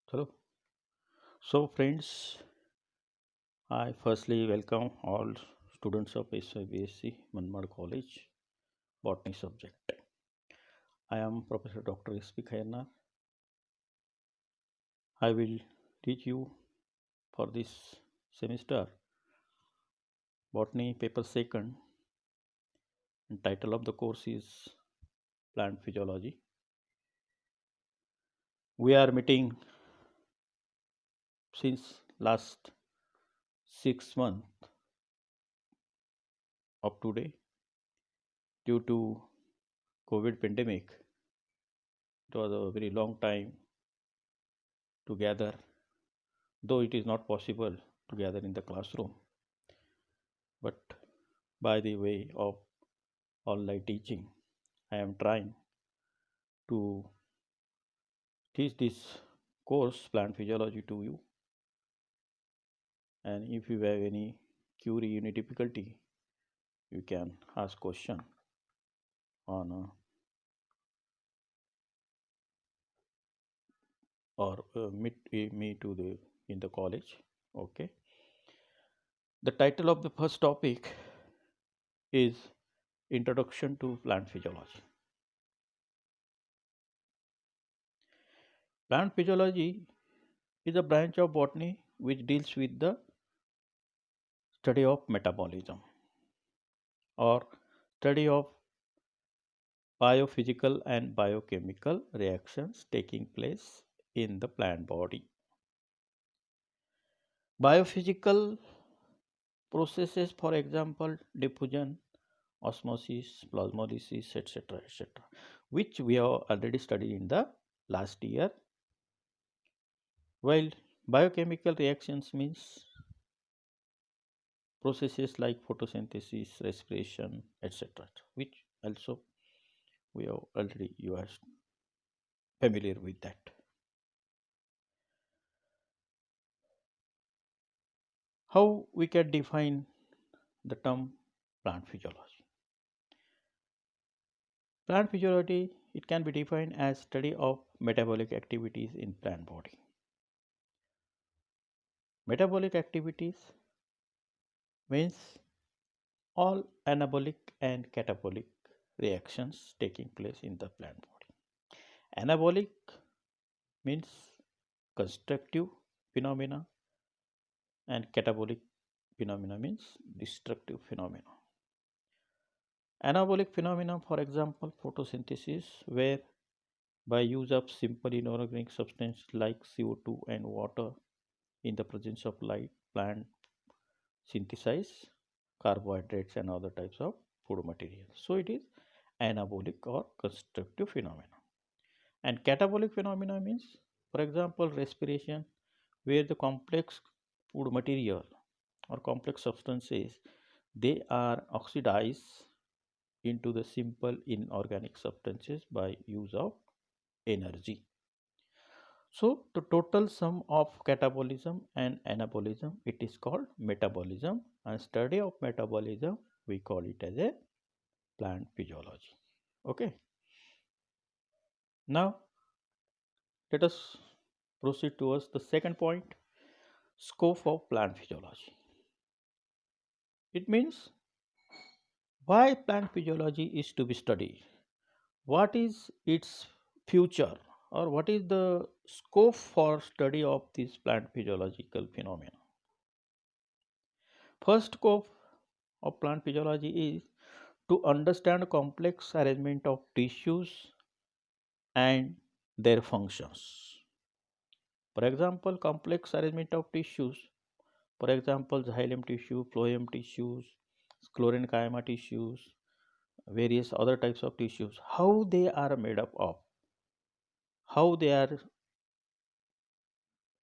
Hello. So, friends, I firstly welcome all students of SIBSC Manmad College Botany subject. I am Professor Dr. S.P. Khairnar. I will teach you for this semester Botany paper second, and title of the course is Plant Physiology. We are meeting since last 6 months of today due to COVID pandemic. It was a very long time to gather, though it is not possible to gather in the classroom, but by the way of online teaching, I am trying to teach this course, plant physiology, to you. And if you have any query, any difficulty, you can ask question on or meet me to the in the college. Okay. The title of the first topic is Introduction to Plant Physiology. Plant physiology is a branch of botany which deals with the study of metabolism or study of biophysical and biochemical reactions taking place in the plant body. Biophysical processes, for example, diffusion, osmosis, plasmolysis, etc., which we have already studied in the last year. While biochemical reactions means processes like photosynthesis, respiration, etc., which also we have already you are familiar with that. How we can define the term plant physiology? Plant physiology, it can be defined as study of metabolic activities in plant body. Metabolic activities means all anabolic and catabolic reactions taking place in the plant body. Anabolic means constructive phenomena and catabolic phenomena means destructive phenomena. Anabolic phenomena, for example, photosynthesis, where by use of simple inorganic substances like CO2 and water in the presence of light, plant synthesize carbohydrates and other types of food materials. So it is anabolic or constructive phenomena. And catabolic phenomena means, for example, respiration, where the complex food material or complex substances they are oxidized into the simple inorganic substances by use of energy. So the total sum of catabolism and anabolism it is called metabolism, and study of metabolism we call it as a plant physiology. Okay. Now let us proceed towards the second point, scope of plant physiology. It means why plant physiology is to be studied. What is its future or what is the scope for study of this plant physiological phenomena? First scope of plant physiology is to understand complex arrangement of tissues and their functions. For example, complex arrangement of tissues, for example, xylem tissue, phloem tissues, sclerenchyma tissues, various other types of tissues, how they are made up of, how they are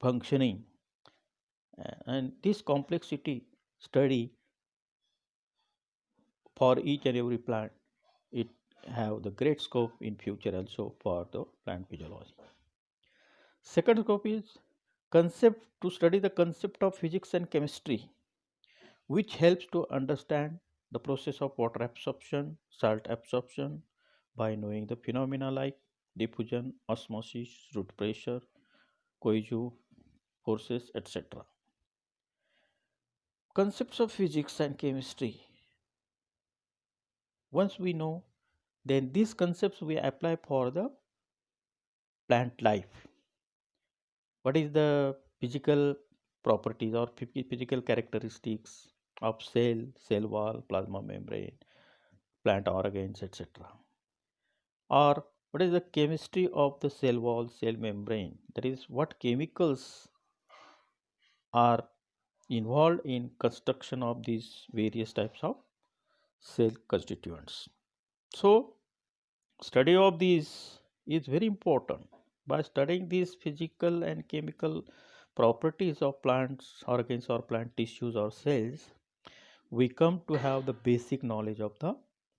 functioning, and this complexity study for each and every plant, it have the great scope in future also for the plant physiology. Second scope is concept to study the concept of physics and chemistry, which helps to understand the process of water absorption, salt absorption by knowing the phenomena like diffusion, osmosis, root pressure, cohesion forces, etc. Concepts of physics and chemistry. Once we know, then these concepts we apply for the plant life. What is the physical properties or physical characteristics of cell wall, plasma membrane, plant organs, etc. Or what is the chemistry of the cell wall, cell membrane? That is, what chemicals are involved in construction of these various types of cell constituents. So, study of these is very important. By studying these physical and chemical properties of plants, organs, or plant tissues or cells, we come to have the basic knowledge of the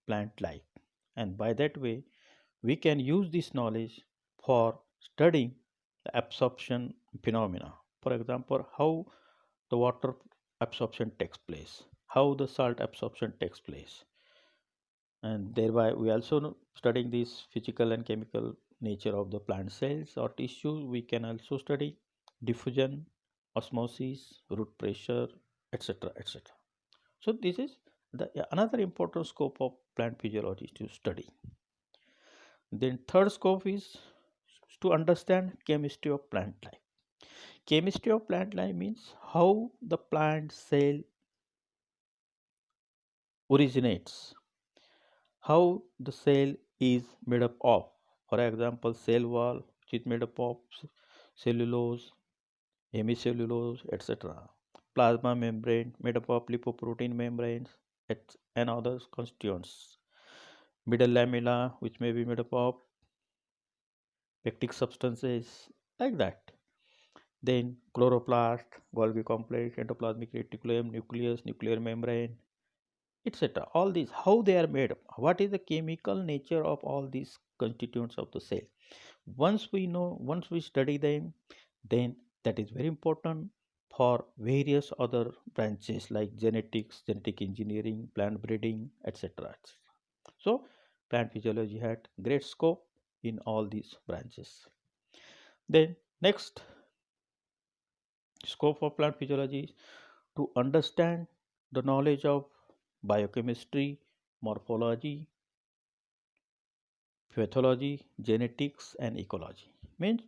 plant life. And by that way, we can use this knowledge for studying the absorption phenomena. For example, how the water absorption takes place, how the salt absorption takes place, and thereby we also know, studying this physical and chemical nature of the plant cells or tissues. We can also study diffusion, osmosis, root pressure, etc., etc. So this is the another important scope of plant physiology to study. Then third scope is to understand chemistry of plant life. Chemistry of plant life means how the plant cell originates, how the cell is made up of. For example, cell wall, which is made up of cellulose, hemicellulose, etc. Plasma membrane, made up of lipoprotein membranes and other constituents. Middle lamella, which may be made up of pectic substances, like that. Then chloroplast, Golgi complex, endoplasmic reticulum, nucleus, nuclear membrane, etc. All these, how they are made up, what is the chemical nature of all these constituents of the cell. Once we know, once we study them, then that is very important for various other branches like genetics, genetic engineering, plant breeding, etc. So, plant physiology had great scope in all these branches. Then, next scope of plant physiology is to understand the knowledge of biochemistry, morphology, pathology, genetics, and ecology. Means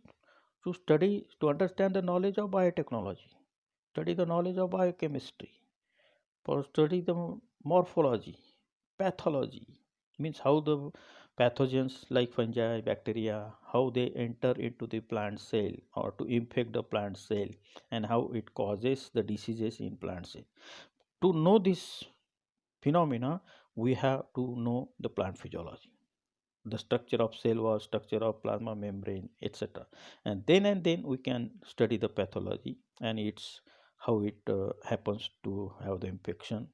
to study, to understand the knowledge of biotechnology, study the knowledge of biochemistry, for study the morphology, pathology, means how the pathogens like fungi, bacteria, how they enter into the plant cell or to infect the plant cell, and how it causes the diseases in plant cell. To know this phenomena, we have to know the plant physiology, the structure of cell wall, structure of plasma membrane, etc. And then we can study the pathology and its how it happens to have the infection,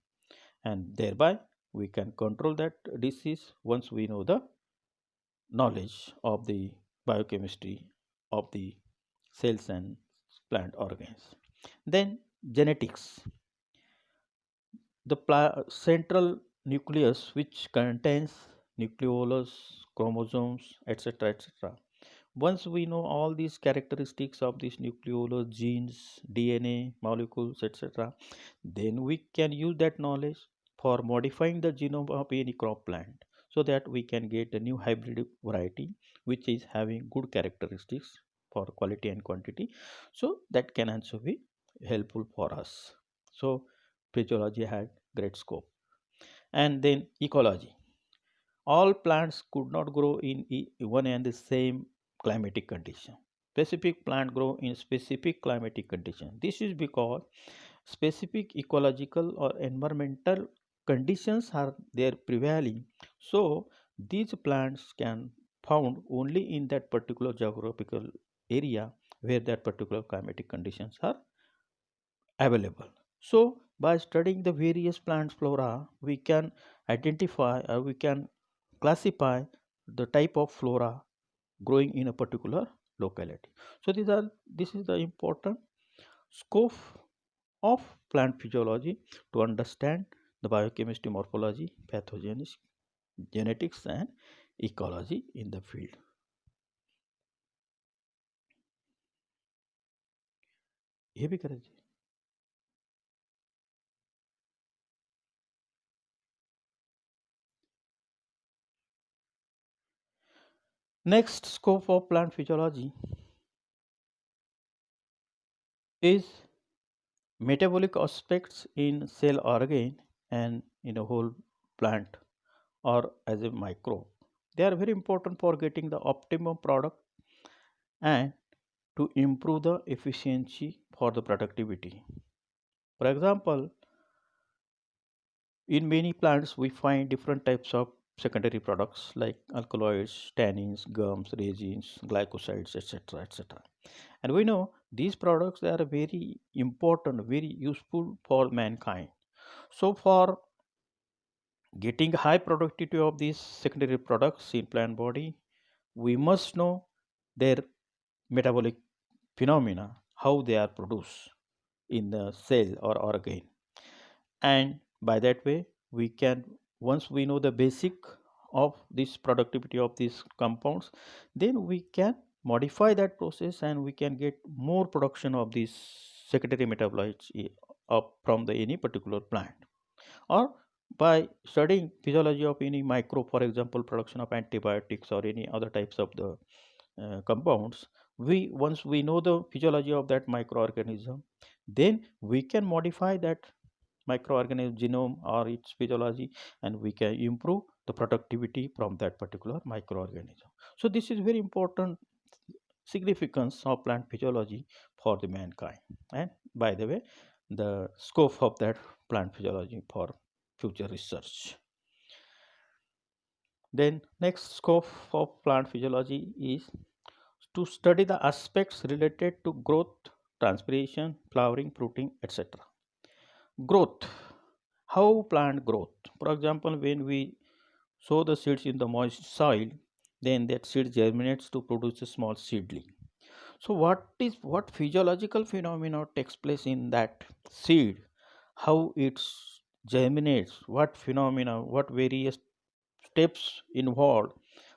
and thereby we can control that disease once we know the knowledge of the biochemistry of the cells and plant organs. Then genetics, the central nucleus which contains nucleolus, chromosomes, etc., etc. Once we know all these characteristics of these nucleolus, genes, DNA molecules, etc., then we can use that knowledge for modifying the genome of any crop plant, so that we can get a new hybrid variety which is having good characteristics for quality and quantity, so that can also be helpful for us. So physiology had great scope. And then ecology, all plants could not grow in one and the same climatic condition. Specific plant grow in specific climatic condition. This is because specific ecological or environmental conditions are there prevailing. So these plants can found only in that particular geographical area where that particular climatic conditions are available. So, by studying the various plant flora, we can identify or we can classify the type of flora growing in a particular locality. So, this is the important scope of plant physiology to understand the biochemistry, morphology, pathogens, genetics, and ecology in the field. ये भी करेंगे. Next scope of plant physiology is metabolic aspects in cell organ and in a whole plant or as a microbe. They are very important for getting the optimum product and to improve the efficiency for the productivity. For example, in many plants we find different types of secondary products like alkaloids, tannins, gums, resins, glycosides, etc. etc. And we know these products they are very important, very useful for mankind. So for getting high productivity of these secondary products in plant body, we must know their metabolic phenomena, how they are produced in the cell or organ. And by that way, we can, once we know the basic of this productivity of these compounds, then we can modify that process and we can get more production of these secondary metabolites from the any particular plant, or by studying physiology of any microbe, for example production of antibiotics or any other types of the compounds. We once we know the physiology of that microorganism, then we can modify that microorganism genome or its physiology, and we can improve the productivity from that particular microorganism. So this is very important significance of plant physiology for the mankind, and by the way the scope of that plant physiology for future research. Then next scope of plant physiology is to study the aspects related to growth, transpiration, flowering, fruiting, etc. Growth. How plant growth? For example, when we sow the seeds in the moist soil, then that seed germinates to produce a small seedling. So what physiological phenomena takes place in that seed? How it germinates? What phenomena? What various steps involved?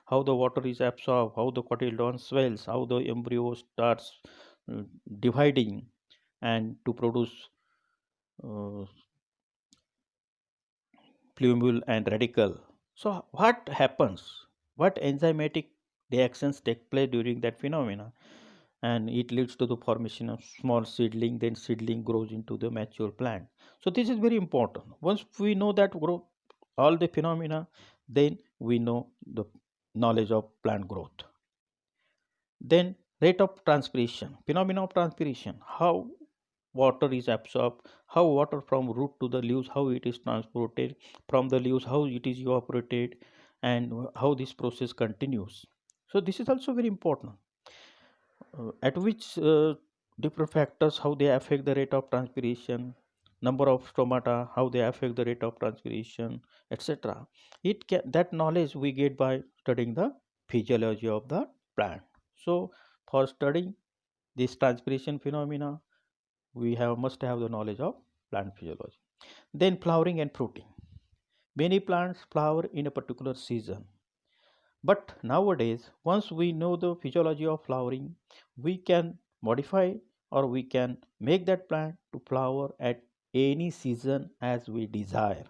How the water is absorbed? How the cotyledon swells? How the embryo starts uh, dividing and to produce uh, plumule and radicle. So what happens? What enzymatic reactions take place during that phenomena? And it leads to the formation of small seedling, then seedling grows into the mature plant. So this is very important. Once we know that growth, all the phenomena, then we know the knowledge of plant growth. Then rate of transpiration, phenomena of transpiration, how water is absorbed, how water from root to the leaves, how it is transported from the leaves, how it is evaporated, and how this process continues. So this is also very important. At which different factors how they affect the rate of transpiration, number of stomata, how they affect the rate of transpiration, etc. That knowledge we get by studying the physiology of the plant. So for studying this transpiration phenomena, we have must have the knowledge of plant physiology. Then flowering and fruiting. Many plants flower in a particular season. But nowadays, once we know the physiology of flowering, we can modify or we can make that plant to flower at any season as we desire.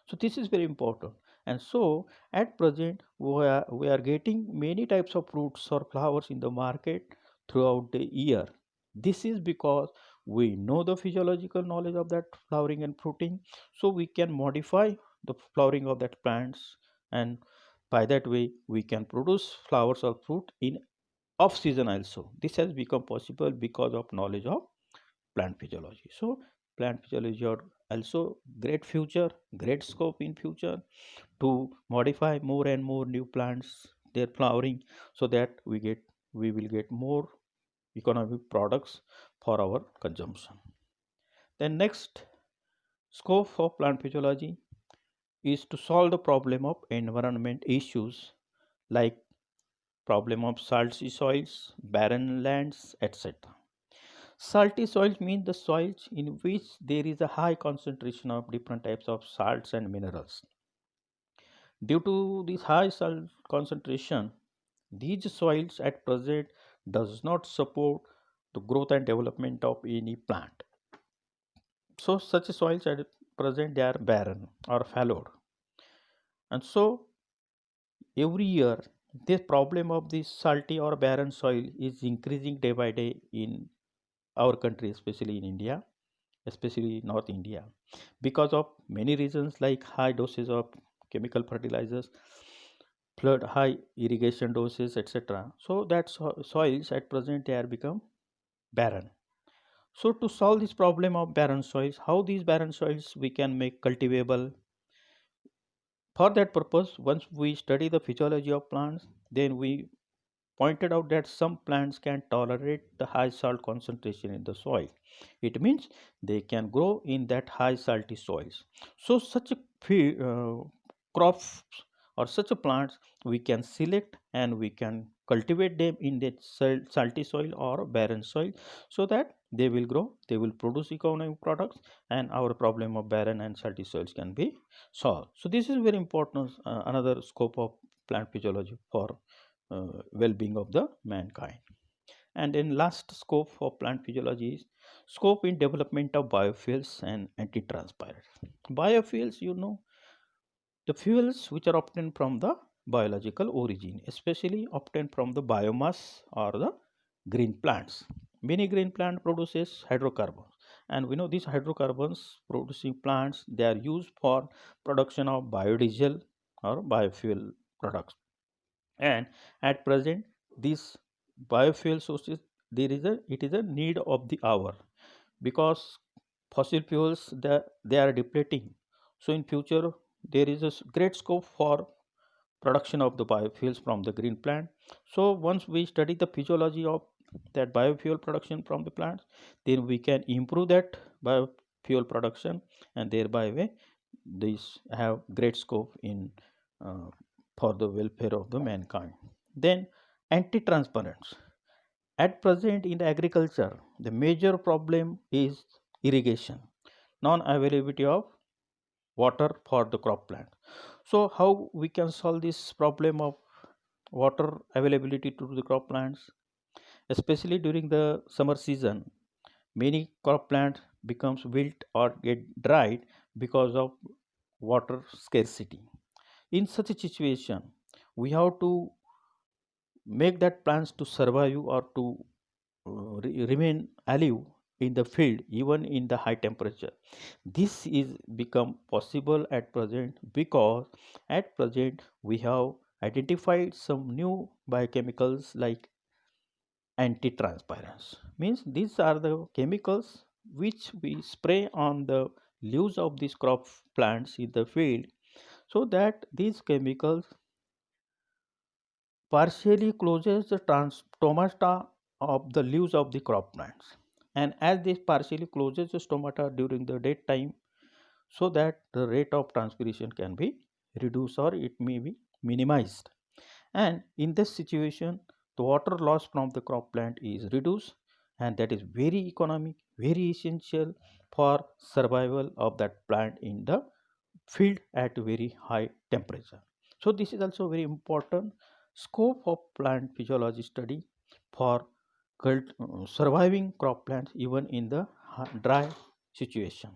So this is very important. And so at present we are getting many types of fruits or flowers in the market throughout the year. This is because we know the physiological knowledge of that flowering and fruiting, so we can modify the flowering of that plants, and by that way we can produce flowers or fruit in off season also. This has become possible because of knowledge of plant physiology. So plant physiology are also great future, great scope in future to modify more and more new plants, their flowering, so that we will get more economic products for our consumption. Then next scope of plant physiology is to solve the problem of environment issues like problem of salty soils, barren lands, etc. Salty soils mean the soils in which there is a high concentration of different types of salts and minerals. Due to this high salt concentration, these soils at present does not support the growth and development of any plant. So such soils at present they are barren or fallowed, and so every year this problem of this salty or barren soil is increasing day by day in our country, especially in India, especially North India, because of many reasons like high doses of chemical fertilizers, flood, high irrigation doses, etc. So that soils at present they are become barren. So to solve this problem of barren soils, how these barren soils we can make cultivable? For that purpose, once we study the physiology of plants, then we pointed out that some plants can tolerate the high salt concentration in the soil. It means they can grow in that high salty soils. So such a crops or such a plants we can select and we can cultivate them in that salty soil or barren soil, so that they will grow, they will produce economic products, and our problem of barren and salty soils can be solved. So this is very important, another scope of plant physiology for well-being of the mankind. And in last scope for plant physiology is scope in development of biofuels and anti-transpirants. Biofuels, the fuels which are obtained from the biological origin, especially obtained from the biomass or the green plants. Many green plant produces hydrocarbons, and we know these hydrocarbons producing plants they are used for production of biodiesel or biofuel products. And at present these biofuel sources, there is a it is a need of the hour, because fossil fuels they are depleting. So in future there is a great scope for production of the biofuels from the green plant. So once we study the physiology of that biofuel production from the plants, then we can improve that biofuel production, and thereby way these have great scope in uh, for the welfare of the mankind. Then anti-transparents. At present in the agriculture, the major problem is irrigation, non-availability of water for the crop plant. So how we can solve this problem of water availability to the crop plants, especially during the summer season? Many crop plants becomes wilt or get dried because of water scarcity. In such a situation, we have to make that plants to survive or to remain alive in the field even in the high temperature. This is become possible at present because at present we have identified some new biochemicals like anti-transparents. Means these are the chemicals which we spray on the leaves of these crop plants in the field, so that these chemicals partially closes the stomata of the leaves of the crop plants. And as this partially closes the stomata during the daytime, so that the rate of transpiration can be reduced or it may be minimized. And in this situation, the water loss from the crop plant is reduced, and that is very economic, very essential for survival of that plant in the field at very high temperature. So this is also very important scope of plant physiology study for surviving crop plants even in the dry situation.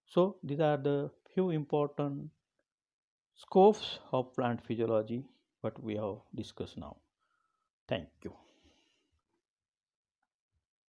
So these are the few important scopes of plant physiology what we have discussed now. Thank you.